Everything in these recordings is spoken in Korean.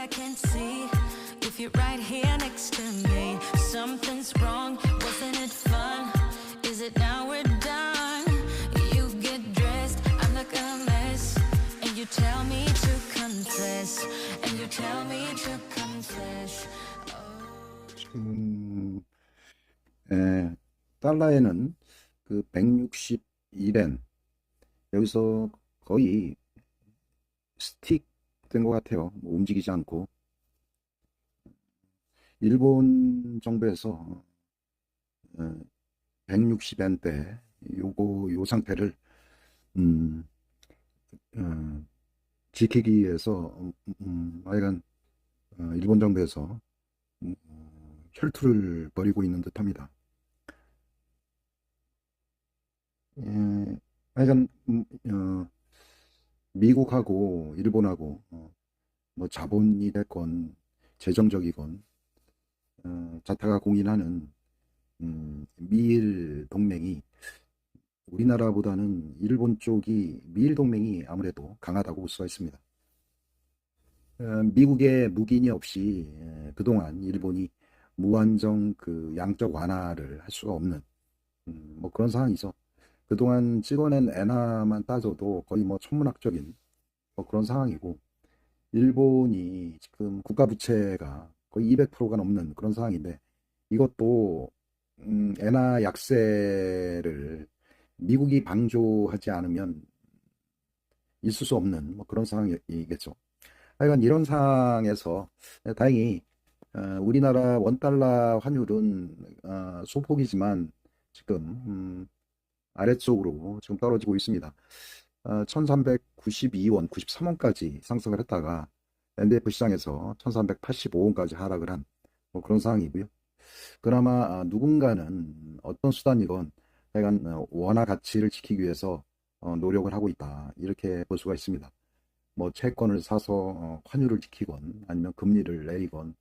I can't see if you're right here next to me. Something's wrong, wasn't it fun? Is it now we're done? You get dressed, I look a mess, and you tell me to confess, and you tell me to confess. 달러에는 그 161엔 여기서 거의 스틱 된 것 같아요. 뭐 움직이지 않고. 일본 정부에서 160엔대 요 상태를 지키기 위해서 하여간 일본 정부에서 혈투를 벌이고 있는 듯합니다. 하여간 미국하고 일본하고 뭐 자본이 됐건 재정적이건 자타가 공인하는 미일 동맹이 우리나라보다는 일본 쪽이 미일 동맹이 아무래도 강하다고 볼 수가 있습니다. 미국의 묵인이 없이 그동안 일본이 무한정 그 양적 완화를 할 수가 없는 뭐 그런 상황이죠. 그동안 찍어낸 엔화만 따져도 거의 뭐 천문학적인 뭐 그런 상황이고, 일본이 지금 국가 부채가 거의 200%가 넘는 그런 상황인데, 이것도 엔화 약세를 미국이 방조하지 않으면 있을 수 없는 뭐 그런 상황이겠죠. 하여간 이런 상황에서 다행히 우리나라 원달러 환율은 소폭이지만 지금 아래쪽으로 지금 떨어지고 있습니다. 1392원, 93원까지 상승을 했다가 NDF 시장에서 1385원까지 하락을 한 뭐 그런 상황이고요. 그나마 누군가는 어떤 수단이건 하여간 원화 가치를 지키기 위해서 노력을 하고 있다, 이렇게 볼 수가 있습니다. 뭐 채권을 사서 환율을 지키건 아니면 금리를 내리건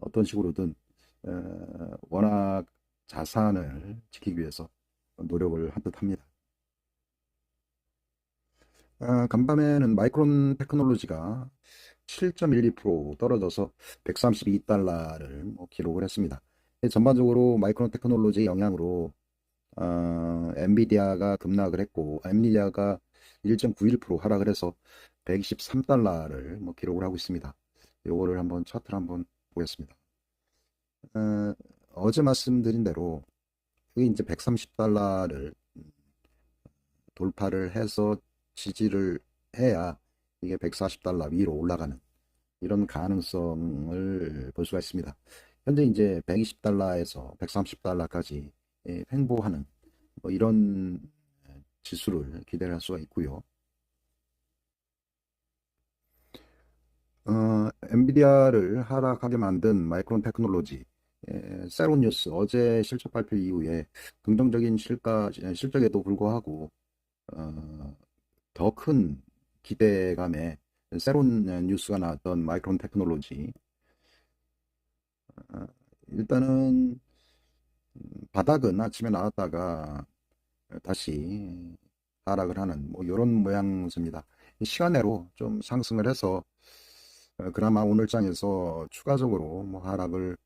어떤 식으로든 원화 자산을 지키기 위해서 노력을 한 듯합니다. 간밤에는 마이크론 테크놀로지가 7.12% 떨어져서 132달러를 뭐 기록을 했습니다. 전반적으로 마이크론 테크놀로지의 영향으로 엔비디아가 급락을 했고, 엔비디아가 1.91% 하락을 해서 123달러를 뭐 기록을 하고 있습니다. 요거를 한번 차트를 한번 보겠습니다. 어제 말씀드린 대로 이게 이제 130달러를 돌파를 해서 지지를 해야 이게 140달러 위로 올라가는 이런 가능성을 볼 수가 있습니다. 현재 이제 120달러에서 130달러까지 횡보하는 뭐 이런 지수를 기대를 할 수가 있고요. 엔비디아를 하락하게 만든 마이크론 테크놀로지, 세로뉴스 어제 실적 발표 이후에 긍정적인 실적에도 불구하고 더 큰 기대감에 새로운 뉴스가 나왔던 마이크론 테크놀로지, 일단은 바닥은 아침에 나왔다가 다시 하락을 하는 뭐 이런 모양새입니다. 시간으로 좀 상승을 해서 그나마 오늘 장에서 추가적으로 뭐 하락은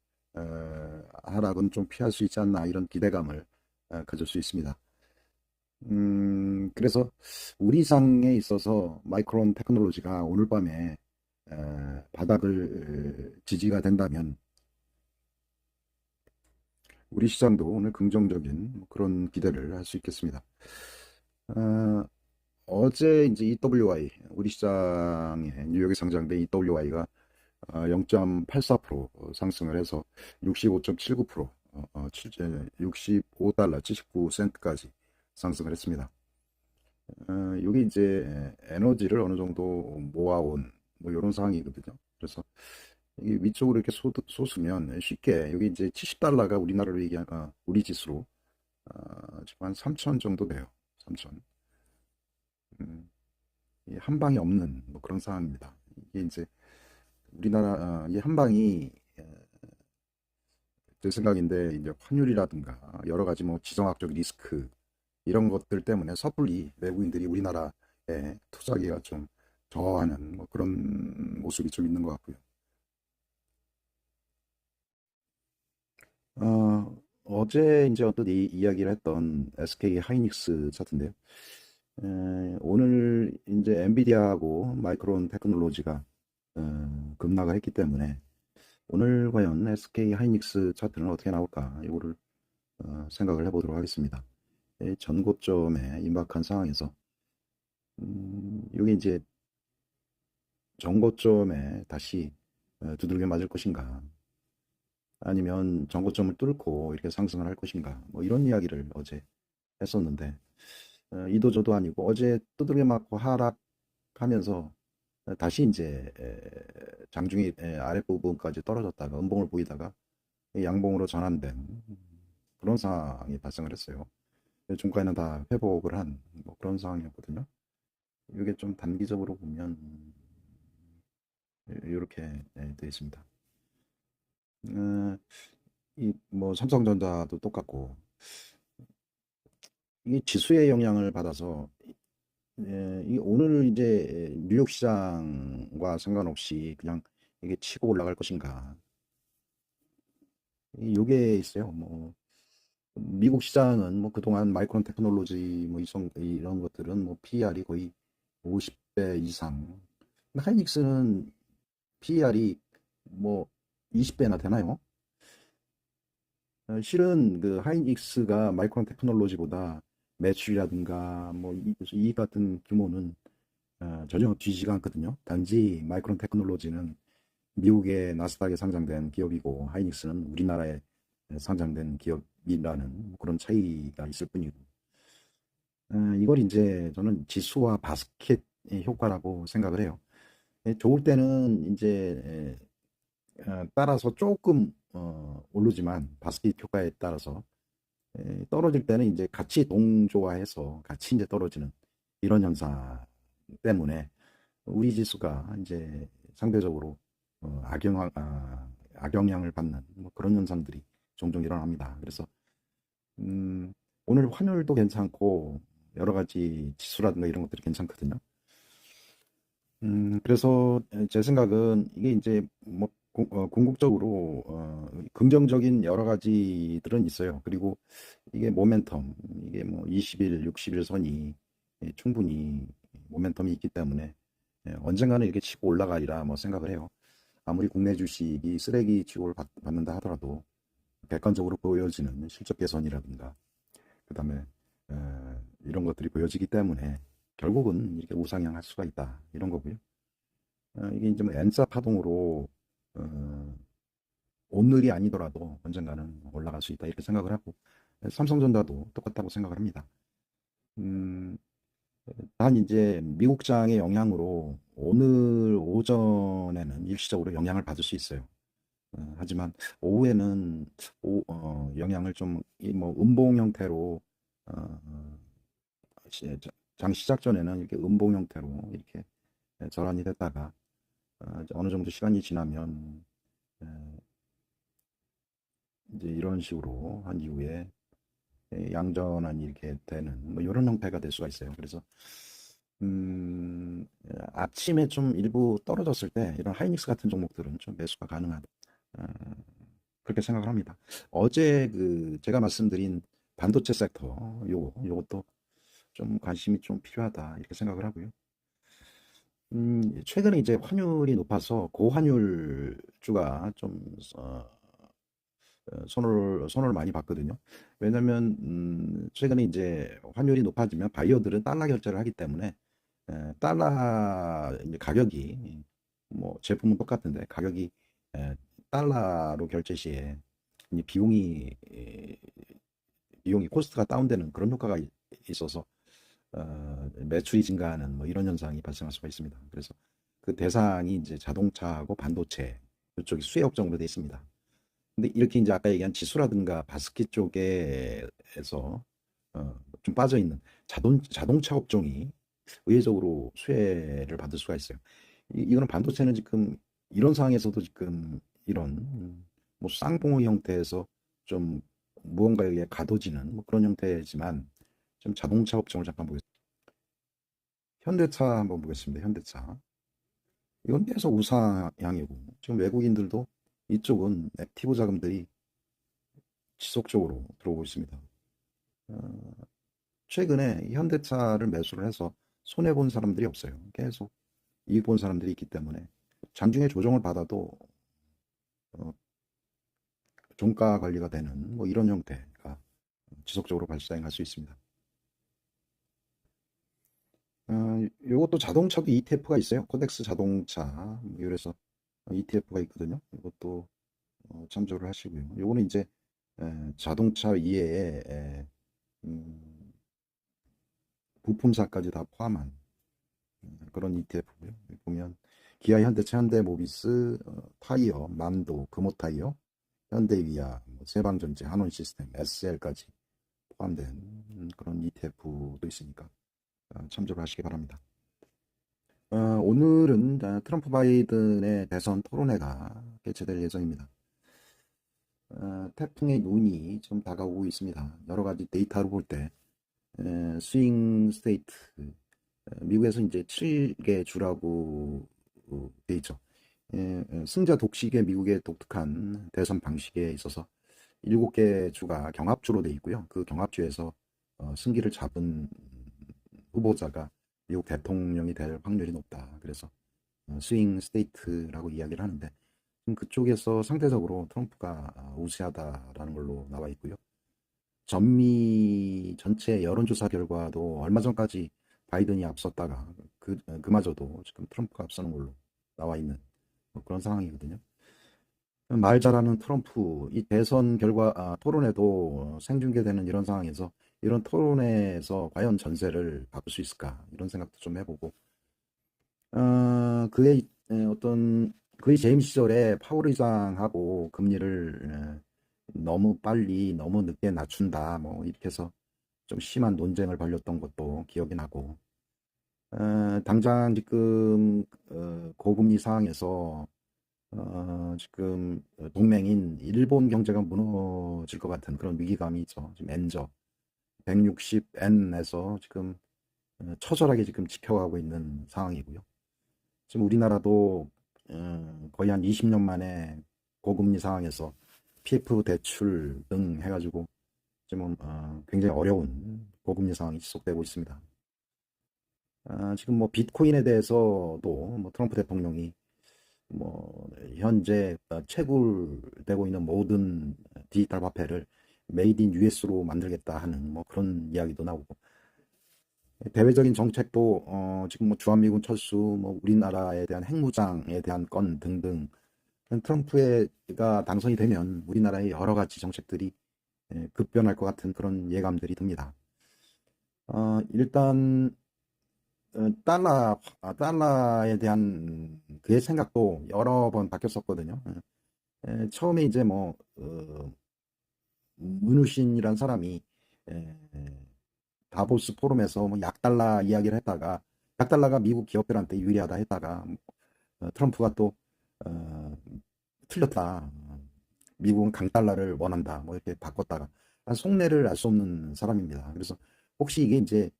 좀 피할 수 있지 않나, 이런 기대감을 가질 수 있습니다. 그래서 우리 상에 있어서 마이크론 테크놀로지가 오늘 밤에 바닥을 지지가 된다면 우리 시장도 오늘 긍정적인 그런 기대를 할 수 있겠습니다. 어제 이제 EWI, 우리 시장에 뉴욕에 상장된 EWI가 0.84% 상승을 해서 65.79%, 65달러 79센트까지 상승을 했습니다. 이게 이제 에너지를 어느 정도 모아온 뭐 이런 상황이거든요. 그래서 이게 위쪽으로 이렇게 솟으면 쉽게, 여기 이제 70달러가 우리나라로 얘기하면 우리 지수로 지금 한 3천 정도 돼요. 3천. 한 방이 없는 뭐 그런 상황입니다. 이게 이제 우리나라 이 한 방이 제 생각인데, 이제 환율이라든가 여러 가지 뭐 지정학적 리스크 이런 것들 때문에 섣불리 외국인들이 우리나라에 투자하기가 좀 저하는 뭐 그런 모습이 좀 있는 것 같고요. 어제 이제 어떤 이야기를 했던 SK 하이닉스 차트인데요. 오늘 이제 엔비디아하고 마이크론 테크놀로지가 급락을 했기 때문에 오늘 과연 SK 하이닉스 차트는 어떻게 나올까 이거를 생각을 해보도록 하겠습니다. 전고점에 임박한 상황에서 이게 이제 전고점에 다시 두들겨 맞을 것인가 아니면 전고점을 뚫고 이렇게 상승을 할 것인가 뭐 이런 이야기를 어제 했었는데 이도저도 아니고 어제 두들겨 맞고 하락하면서 다시 이제 장중이 아랫부분까지 떨어졌다가 음봉을 보이다가 양봉으로 전환된 그런 상황이 발생을 했어요. 중간에는 다 회복을 한 뭐 그런 상황이었거든요. 이게 좀 단기적으로 보면 이렇게 되어 있습니다. 이 뭐 삼성전자도 똑같고 이 지수의 영향을 받아서 이 오늘 이제 뉴욕 시장과 상관없이 그냥 이게 치고 올라갈 것인가 요게 있어요. 뭐 미국 시장은 뭐 그동안 마이크론 테크놀로지 뭐 이런 것들은 뭐 PER이 거의 50배 이상. 하이닉스는 PER이 뭐 20배나 되나요? 실은 그 하이닉스가 마이크론 테크놀로지보다 매출이라든가 뭐 이익 같은 규모는 전혀 뒤지가 않거든요. 단지 마이크론 테크놀로지는 미국의 나스닥에 상장된 기업이고 하이닉스는 우리나라에 상장된 기업이라는 그런 차이가 있을 뿐이고 이걸 이제 저는 지수와 바스켓 효과라고 생각을 해요. 좋을 때는 이제 따라서 조금 오르지만 바스켓 효과에 따라서 떨어질 때는 이제 같이 동조화해서 같이 이제 떨어지는 이런 현상 때문에 우리 지수가 이제 상대적으로 악영향을 받는 뭐 그런 현상들이 종종 일어납니다. 그래서 오늘 환율도 괜찮고 여러 가지 지수라든가 이런 것들이 괜찮거든요. 그래서 제 생각은 이게 이제 뭐 궁극적으로 긍정적인 여러 가지들은 있어요. 그리고 이게 모멘텀, 이게 뭐 20일, 60일 선이 충분히 모멘텀이 있기 때문에 언젠가는 이렇게 치고 올라가리라 뭐 생각을 해요. 아무리 국내 주식이 쓰레기 취급을 받는다 하더라도 객관적으로 보여지는 실적 개선이라든가 그다음에 이런 것들이 보여지기 때문에 결국은 이렇게 우상향할 수가 있다 이런 거고요. 이게 이제 뭐 N자 파동으로 어, 오늘이 아니더라도 언젠가는 올라갈 수 있다 이렇게 생각을 하고 삼성전자도 똑같다고 생각을 합니다. 음, 단 이제 미국장의 영향으로 오늘 오전에는 일시적으로 영향을 받을 수 있어요. 하지만 오후에는 영향을 좀 뭐 음봉 형태로 장 시작 전에는 이렇게 음봉 형태로 이렇게 전환이 됐다가 어느 정도 시간이 지나면 이제 이런 식으로 한 이후에 양전환이 이렇게 되는 뭐 이런 형태가 될 수가 있어요. 그래서 아침에 좀 일부 떨어졌을 때 이런 하이닉스 같은 종목들은 좀 매수가 가능하다. 어, 그렇게 생각을 합니다. 어제 그 제가 말씀드린 반도체 섹터 요것도 좀 관심이 좀 필요하다 이렇게 생각을 하고요. 최근에 이제 환율이 높아서 고환율주가 좀 손을 많이 봤거든요. 왜냐면 최근에 이제 환율이 높아지면 바이어들은 달러 결제를 하기 때문에 달러 이제 가격이 뭐 제품은 똑같은데 가격이 에, 달러로 결제 시에 이 비용이 코스트가 다운되는 그런 효과가 있어서 매출이 증가하는 뭐 이런 현상이 발생할 수가 있습니다. 그래서 그 대상이 이제 자동차하고 반도체 이쪽이 수혜 업종으로 되어 있습니다. 근데 이렇게 이제 아까 얘기한 지수라든가 바스켓 쪽에서 좀 빠져 있는 자동차 업종이 의외적으로 수혜를 받을 수가 있어요. 이거는 반도체는 지금 이런 상황에서도 지금 이런 뭐 쌍봉의 형태에서 좀 무언가에 가둬지는 뭐 그런 형태지만 좀 자동차 업종을 잠깐 보겠습니다. 현대차 한번 보겠습니다. 현대차. 이건 계속 우상향이고, 지금 외국인들도 이쪽은 액티브 자금들이 지속적으로 들어오고 있습니다. 최근에 현대차를 매수를 해서 손해본 사람들이 없어요. 계속 이익 본 사람들이 있기 때문에 장중에 조정을 받아도 종가 관리가 되는 뭐 이런 형태가 지속적으로 발생할 수 있습니다. 요것도 자동차도 ETF가 있어요. 코덱스 자동차 이래서 ETF가 있거든요. 이것도 참조를 하시고요. 요거는 이제 자동차 이외에 부품사까지 다 포함한 그런 ETF고요. 보면 기아, 현대차, 현대모비스, 타이어, 만도, 금호타이어, 현대위아, 세방전자, 한원시스템, SL까지 포함된 그런 ETF도 있으니까 참조를 하시기 바랍니다. 오늘은 트럼프 바이든의 대선 토론회가 개최될 예정입니다. 태풍의 눈이 좀 다가오고 있습니다. 여러 가지 데이터로 볼 때 스윙 스테이트, 미국에서 이제 7개 주라고 돼 있죠. 승자 독식의 미국의 독특한 대선 방식에 있어서 7개 주가 경합주로 돼 있고요. 그 경합주에서 승기를 잡은 후보자가 미국 대통령이 될 확률이 높다. 그래서 스윙 스테이트라고 이야기를 하는데 그쪽에서 상대적으로 트럼프가 우세하다라는 걸로 나와 있고요. 전미 전체 여론조사 결과도 얼마 전까지 바이든이 앞섰다가 그마저도 지금 트럼프가 앞서는 걸로 나와 있는 그런 상황이거든요. 말 잘하는 트럼프, 이 대선 결과 토론회도 생중계되는 이런 상황에서 이런 토론회에서 과연 전세를 바꿀 수 있을까 이런 생각도 좀 해보고 그의 재임 시절에 파월 의장하고 금리를 너무 빨리 너무 늦게 낮춘다 뭐 이렇게 해서 좀 심한 논쟁을 벌였던 것도 기억이 나고 당장 지금 고금리 상황에서 지금 동맹인 일본 경제가 무너질 것 같은 그런 위기감이 있죠. 지금 엔저 160엔에서 지금 처절하게 지금 지켜가고 있는 상황이고요. 지금 우리나라도 거의 한 20년 만에 고금리 상황에서 PF 대출 등 해가지고 지금 굉장히 어려운 고금리 상황이 지속되고 있습니다. 지금 뭐 비트코인에 대해서도 뭐 트럼프 대통령이 뭐 현재 채굴되고 있는 모든 디지털 화폐를 메이드 인 US로 만들겠다 하는 뭐 그런 이야기도 나오고 대외적인 정책도 지금 뭐 주한미군 철수, 뭐 우리나라에 대한 핵무장에 대한 건 등등 트럼프가 당선이 되면 우리나라의 여러 가지 정책들이 급변할 것 같은 그런 예감들이 듭니다. 일단 달러에 대한 그의 생각도 여러 번 바뀌었었거든요. 처음에 이제 뭐 문우신이란 사람이 다보스 포럼에서 뭐 약달러 이야기를 했다가 약달러가 미국 기업들한테 유리하다 했다가 트럼프가 또 틀렸다. 미국은 강달러를 원한다. 뭐 이렇게 바꿨다가 속내를 알 수 없는 사람입니다. 그래서 혹시 이게 이제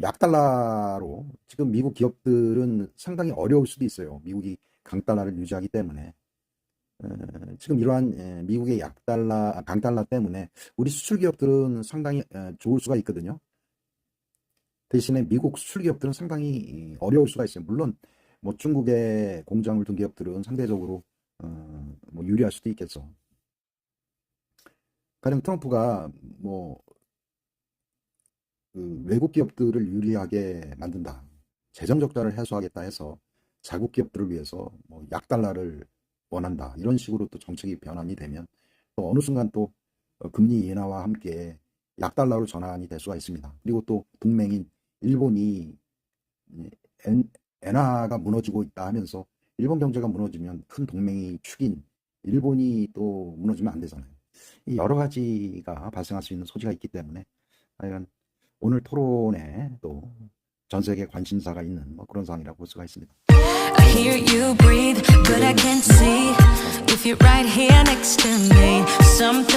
약달러로 지금 미국 기업들은 상당히 어려울 수도 있어요. 미국이 강달러를 유지하기 때문에 지금 이러한 미국의 강달러 때문에 우리 수출 기업들은 상당히 좋을 수가 있거든요. 대신에 미국 수출 기업들은 상당히 어려울 수가 있어요. 물론 뭐 중국에 공장을 둔 기업들은 상대적으로 뭐 유리할 수도 있겠죠. 가령 트럼프가 뭐 외국 기업들을 유리하게 만든다, 재정 적자를 해소하겠다 해서 자국 기업들을 위해서 뭐 약달러를 원한다 이런 식으로 또 정책이 변환이 되면 또 어느 순간 또 금리 인하와 함께 약달러로 전환이 될 수가 있습니다. 그리고 또 동맹인 일본이 엔화가 무너지고 있다 하면서 일본 경제가 무너지면 큰 동맹이 축인 일본이 또 무너지면 안 되잖아요. 이 여러 가지가 발생할 수 있는 소지가 있기 때문에 하여간 오늘 토론에 또 전 세계 관심사가 있는 뭐 그런 상황이라고 볼 수가 있습니다. I hear you breathe, but I can't see if you're right here next to me. Something's